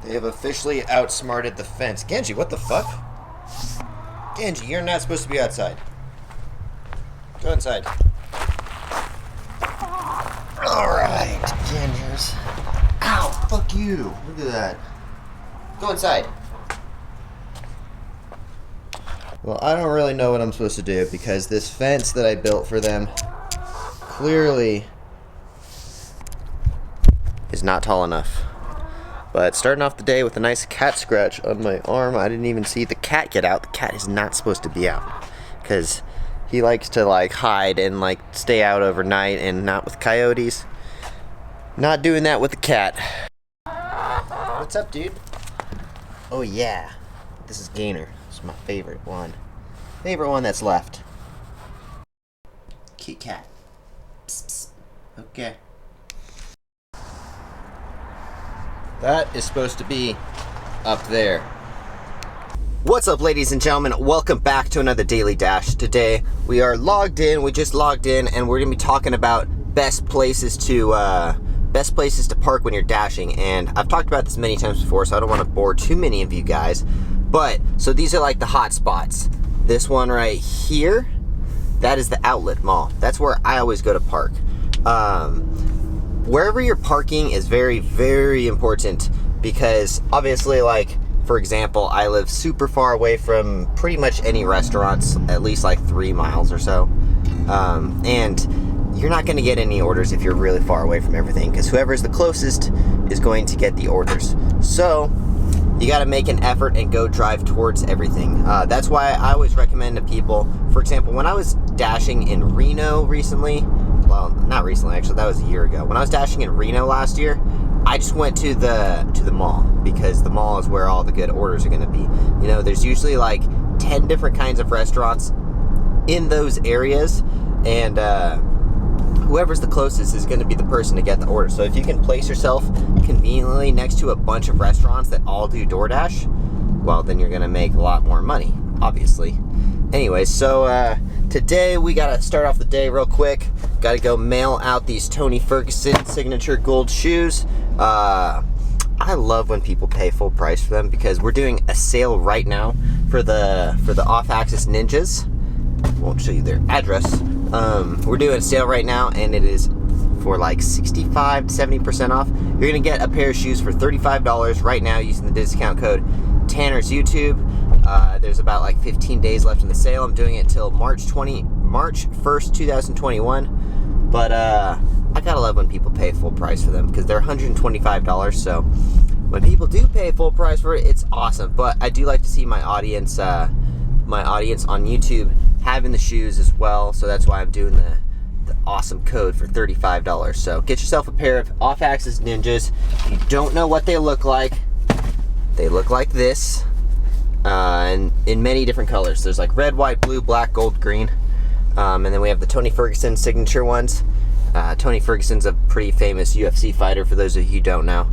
They have officially outsmarted the fence. Genji, what the fuck? Genji, you're not supposed to be outside. Go inside. Alright, Genjers. Ow, fuck you. Look at that. Go inside. Well, I don't really know what I'm supposed to do because this fence that I built for them clearly is not tall enough. But starting off the day with a nice cat scratch on my arm, I didn't even see the cat get out. The cat is not supposed to be out because he likes to like hide and like stay out overnight and not with coyotes. Not doing that with the cat. What's up, dude? Oh yeah, this is Gainer. This is my favorite one. Favorite one that's left. Kitty cat. Psst, psst. Okay. That is supposed to be up there. What's up, ladies and gentlemen? Welcome back to another Daily Dash. Today we are logged in. We just logged in, and we're gonna be talking about best places to park when you're dashing. And I've talked about this many times before, so I don't want to bore too many of you guys. But so these are like the hot spots. This one right here, that is the outlet mall. That's where I always go to park. Wherever you're parking is very, very important because obviously, like, for example, I live super far away from pretty much any restaurants, at least like 3 miles or so. And you're not going to get any orders if you're really far away from everything because whoever's the closest is going to get the orders. So you got to make an effort and go drive towards everything. That's why I always recommend to people, for example, when I was dashing in Reno recently, well, not recently, actually, that was a year ago. When I was dashing in Reno last year, I just went to the mall because the mall is where all the good orders are going to be. You know, there's usually like 10 different kinds of restaurants in those areas, and whoever's the closest is going to be the person to get the order. So if you can place yourself conveniently next to a bunch of restaurants that all do DoorDash, well, then you're going to make a lot more money, obviously. Anyway, so today we got to start off the day real quick. Got to go mail out these Tony Ferguson signature gold shoes. I love when people pay full price for them because we're doing a sale right now for the off-axis ninjas. Won't show you their address. We're doing a sale right now, and it is for like 65 to 70% off. You're gonna get a pair of shoes for $35 right now using the discount code Tanner's YouTube. There's about like 15 days left in the sale. I'm doing it till March 1st, 2021. But I gotta love when people pay full price for them because they're $125. So when people do pay full price for it, it's awesome. But I do like to see my audience on YouTube having the shoes as well. So that's why I'm doing the awesome code for $35. So get yourself a pair of off-axis ninjas. If you don't know what they look like this. And in many different colors. There's like red, white, blue, black, gold, green. And then we have the Tony Ferguson signature ones. Tony Ferguson's a pretty famous UFC fighter, for those of you who don't know.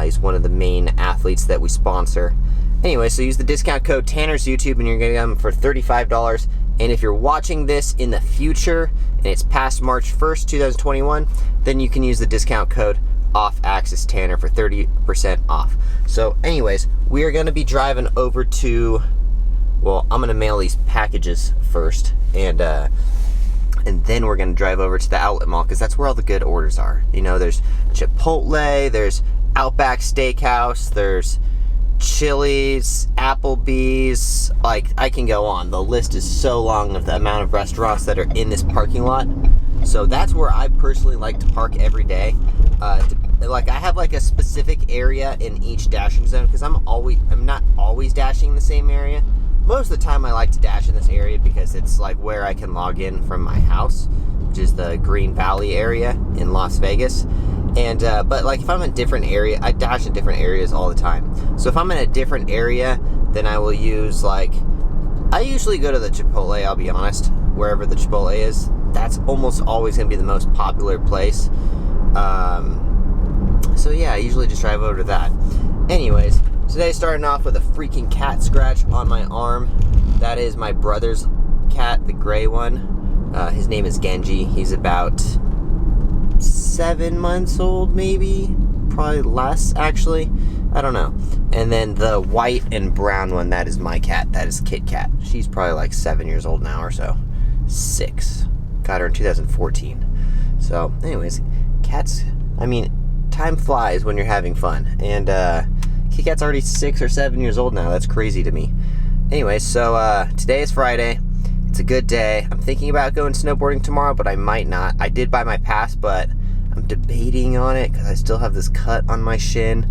He's one of the main athletes that we sponsor. Anyway, so use the discount code Tanner's YouTube and you're going to get them for $35. And if you're watching this in the future and it's past March 1st, 2021, then you can use the discount code off-axis Tanner for 30% off. So anyways, we are going to be driving over to, well, I'm going to mail these packages first, and then we're going to drive over to the outlet mall because that's where all the good orders are. You know, there's Chipotle, there's Outback Steakhouse, there's Chili's, Applebee's, like, I can go on. The list is so long of the amount of restaurants that are in this parking lot. So that's where I personally like to park every day. Like, I have like a specific area in each dashing zone because I'm not always dashing in the same area. Most of the time I like to dash in this area because it's like where I can log in from my house, which is the Green Valley area in Las Vegas. And but like if I'm in a different area, I dash in different areas all the time. So if I'm in a different area, then I will use, like, I usually go to the Chipotle, I'll be honest. Wherever the Chipotle is, that's almost always going to be the most popular place. So yeah, I usually just drive over to that. Anyways, today starting off with a freaking cat scratch on my arm. That is my brother's cat, the gray one. His name is Genji. He's about 7 months old, maybe. Probably less, actually. I don't know. And then the white and brown one, that is my cat. That is Kit Kat. She's probably like 7 years old now or so. 6. Got her in 2014. So, anyways, cats, I mean, time flies when you're having fun. And Kit Kat's already 6 or 7 years old now. That's crazy to me. Anyway, so today is Friday. It's a good day. I'm thinking about going snowboarding tomorrow, but I might not. I did buy my pass, but I'm debating on it because I still have this cut on my shin.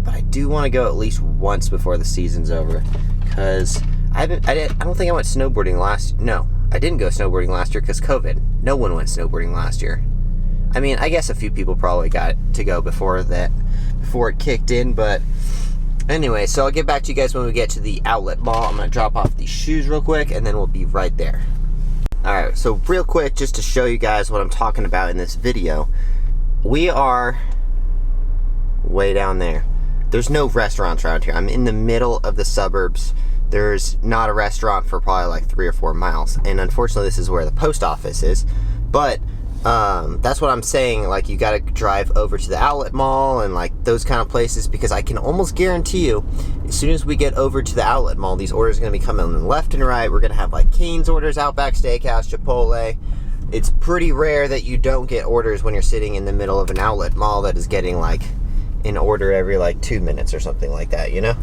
But I do want to go at least once before the season's over, because I don't think I went snowboarding no, I didn't go snowboarding last year because COVID. No one went snowboarding last year. I mean, I guess a few people probably got to go before it kicked in, but anyway, so I'll get back to you guys when we get to the outlet mall. I'm going to drop off these shoes real quick, and then we'll be right there. Alright, so real quick, just to show you guys what I'm talking about in this video, we are way down there. There's no restaurants around here. I'm in the middle of the suburbs. There's not a restaurant for probably like 3 or 4 miles. And unfortunately, this is where the post office is. But that's what I'm saying. Like, you got to drive over to the outlet mall and like those kind of places, because I can almost guarantee you, as soon as we get over to the outlet mall, these orders are going to be coming left and right. We're going to have like Cane's orders, Outback Steakhouse, Chipotle. It's pretty rare that you don't get orders when you're sitting in the middle of an outlet mall that is getting like an order every like 2 minutes or something like that, you know?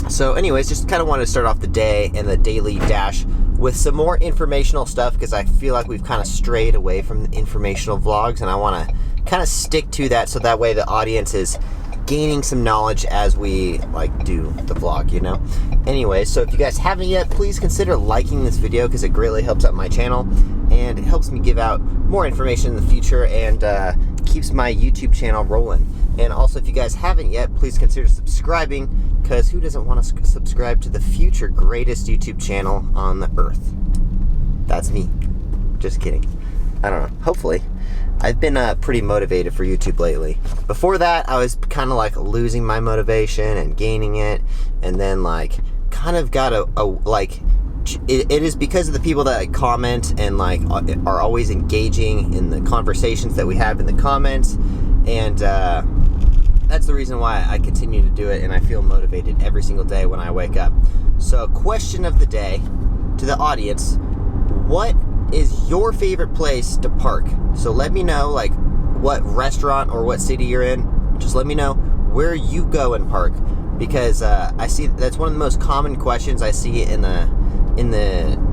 So anyways, just kind of wanted to start off the day and the daily dash with some more informational stuff, because I feel like we've kind of strayed away from the informational vlogs, and I want to kind of stick to that, so that way the audience is gaining some knowledge as we like do the vlog, you know? Anyway, so if you guys haven't yet, please consider liking this video, because it greatly helps out my channel and it helps me give out more information in the future, and keeps my YouTube channel rolling. And also, if you guys haven't yet, please consider subscribing, because who doesn't want to subscribe to the future greatest YouTube channel on the earth? That's me. Just kidding. I don't know. Hopefully. I've been pretty motivated for YouTube lately. Before that, I was kind of like losing my motivation and gaining it, and then like kind of got it is because of the people that comment and like are always engaging in the conversations that we have in the comments, and that's the reason why I continue to do it, and I feel motivated every single day when I wake up. So, question of the day to the audience: what is your favorite place to park? So let me know like what restaurant or what city you're in. Just let me know where you go and park, because I see that's one of the most common questions I see in the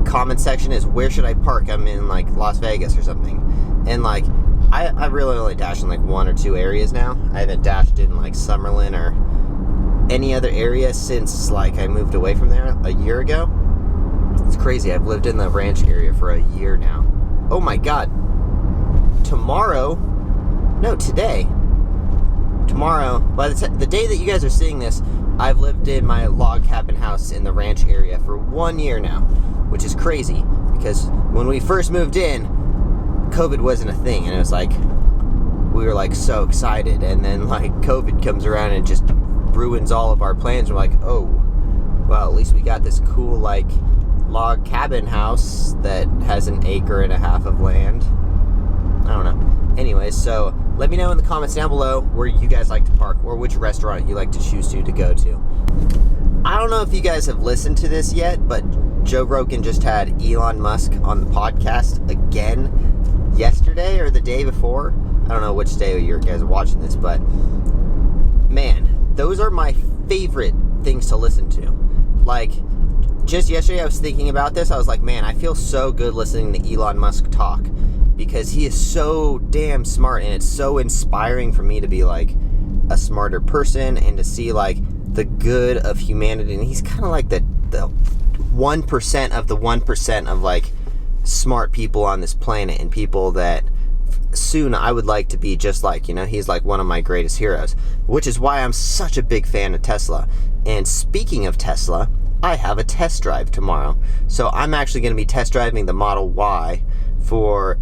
comment section is, where should I park? I'm in like Las Vegas or something, and like I really only dash in like 1 or 2 areas now. I haven't dashed in like Summerlin or any other area since like I moved away from there a year ago. It's crazy. I've lived in the ranch area for a year now. Oh my god. Tomorrow, by the day that you guys are seeing this, I've lived in my log cabin house in the ranch area for 1 year now, which is crazy, because when we first moved in, COVID wasn't a thing, and it was like, we were like so excited, and then like COVID comes around and just ruins all of our plans. We're like, oh, well, at least we got this cool like log cabin house that has 1.5 acres of land. I don't know. Anyways, so let me know in the comments down below where you guys like to park, or which restaurant you like to choose to go to. I don't know if you guys have listened to this yet, but Joe Rogan just had Elon Musk on the podcast again yesterday or the day before. I don't know which day you guys are watching this, but man, those are my favorite things to listen to. Like, just yesterday I was thinking about this. I was like, man, I feel so good listening to Elon Musk talk, because he is so damn smart, and it's so inspiring for me to be like a smarter person and to see like the good of humanity. And he's kind of like the 1% of the 1% of like smart people on this planet, and people that soon I would like to be just like, you know. He's like one of my greatest heroes, which is why I'm such a big fan of Tesla. And speaking of Tesla, I have a test drive tomorrow. So I'm actually going to be test driving the Model Y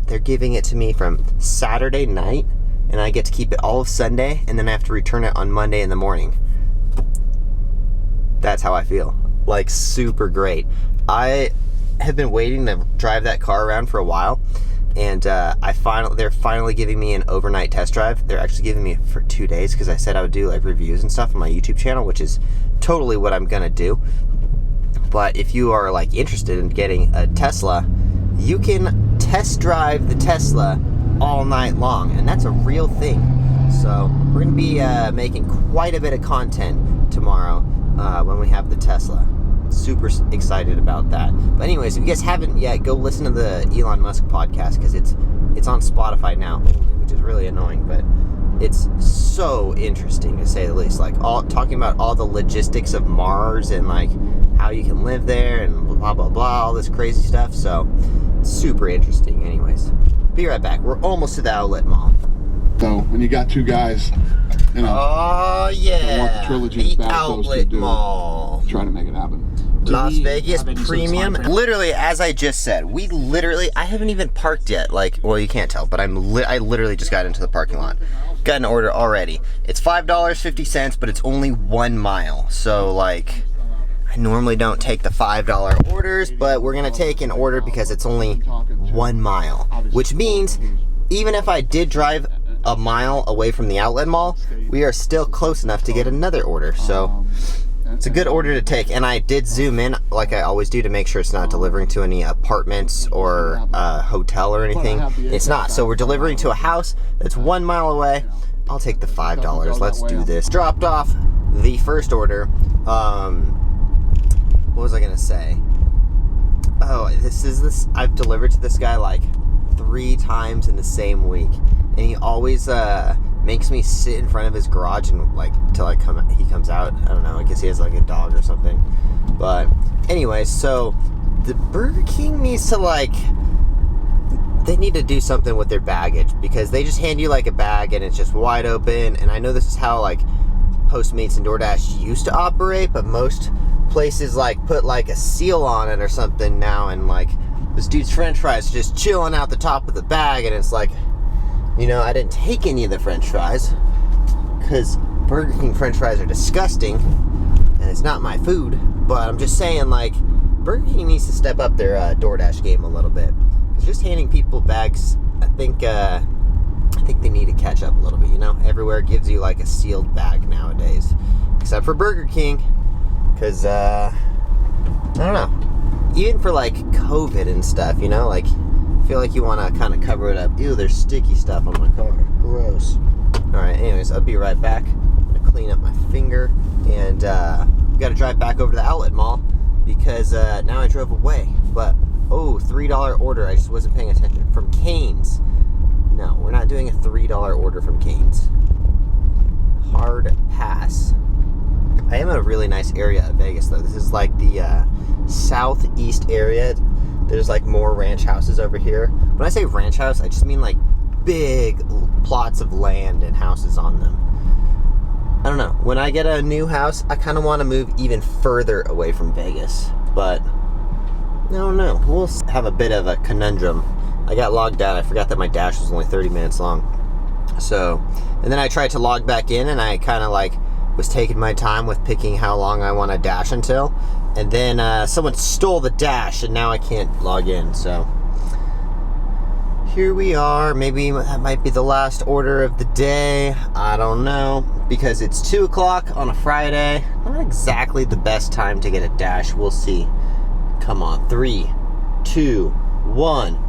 they're giving it to me from Saturday night, and I get to keep it all of Sunday, and then I have to return it on Monday in the morning. That's how I feel. Like, super great. I have been waiting to drive that car around for a while, And they're finally giving me an overnight test drive. They're actually giving me it for 2 days because I said I would do like reviews and stuff on my YouTube channel, which is totally what I'm gonna do. But if you are like interested in getting a Tesla, you can test drive the Tesla all night long, and that's a real thing. So we're gonna be making quite a bit of content tomorrow when we have the Tesla. Super excited about that. But anyways, if you guys haven't yet, go listen to the Elon Musk podcast, because it's on Spotify now, which is really annoying, but it's so interesting to say the least. Like talking about all the logistics of Mars and like how you can live there and blah blah blah, all this crazy stuff. So super interesting. Anyways, be right back. We're almost to the outlet mall. So when you got two guys, you know, oh yeah, want the trilogy the outlet mall, try to make it happen. Las Vegas Premium. Literally, as I just said, I haven't even parked yet. Like, well, you can't tell, but I literally just got into the parking lot. Got an order already. It's $5.50, but it's only 1 mile. So, like, I normally don't take the $5 orders, but we're gonna take an order because it's only 1 mile. Which means, even if I did drive a mile away from the outlet mall, we are still close enough to get another order. So it's a good order to take. And I did zoom in like I always do to make sure it's not delivering to any apartments or a hotel or anything. It's not. So we're delivering to a house that's 1 mile away. I'll take the $5. Let's do this. Dropped off the first order. What was I gonna say? Oh, I've delivered to this guy like 3 times in the same week, and he always makes me sit in front of his garage and like till he comes out. I don't know, I guess he has like a dog or something. But anyway, so the Burger King needs to they need to do something with their baggage, because they just hand you like a bag and it's just wide open. And I know this is how like Postmates and Doordash used to operate, but most places like put like a seal on it or something now, and like this dude's french fries just chilling out the top of the bag, and it's like, you know, I didn't take any of the french fries because Burger King french fries are disgusting and it's not my food. But I'm just saying, like, Burger King needs to step up their DoorDash game a little bit, because just handing people bags, I think they need to catch up a little bit. You know, everywhere gives you like a sealed bag nowadays, except for Burger King, because I don't know, even for like COVID and stuff, you know, like I feel like you want to kind of cover it up. Ew, there's sticky stuff on my car. Gross. Alright, anyways, I'll be right back. I'm going to clean up my finger, and we got to drive back over to the outlet mall, because now I drove away. But, oh, $3 order. I just wasn't paying attention. From Cane's. No, we're not doing a $3 order from Cane's. Hard pass. I am in a really nice area of Vegas, though. This is like the southeast area. There's like more ranch houses over here. When I say ranch house, I just mean like big plots of land and houses on them. I don't know. When I get a new house, I kind of want to move even further away from Vegas. But I don't know. We'll have a bit of a conundrum. I got logged out. I forgot that my dash was only 30 minutes long. So, and then I tried to log back in, and I kind of like was taking my time with picking how long I want to dash until. And then someone stole the dash, and now I can't log in. So here we are. Maybe that might be the last order of the day. I don't know, because it's 2 o'clock on a Friday. Not exactly the best time to get a dash. We'll see. Come on. 3, 2, 1.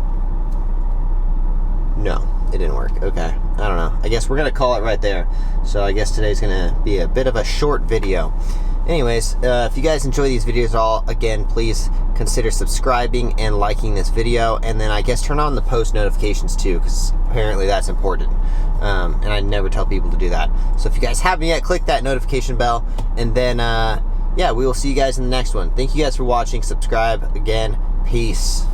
No, it didn't work. Okay. I don't know. I guess we're going to call it right there. So I guess today's going to be a bit of a short video. Anyways, if you guys enjoy these videos at all, again, please consider subscribing and liking this video, and then I guess turn on the post notifications too, because apparently that's important, and I never tell people to do that. So if you guys haven't yet, click that notification bell, and then yeah, we will see you guys in the next one. Thank you guys for watching. Subscribe again. Peace.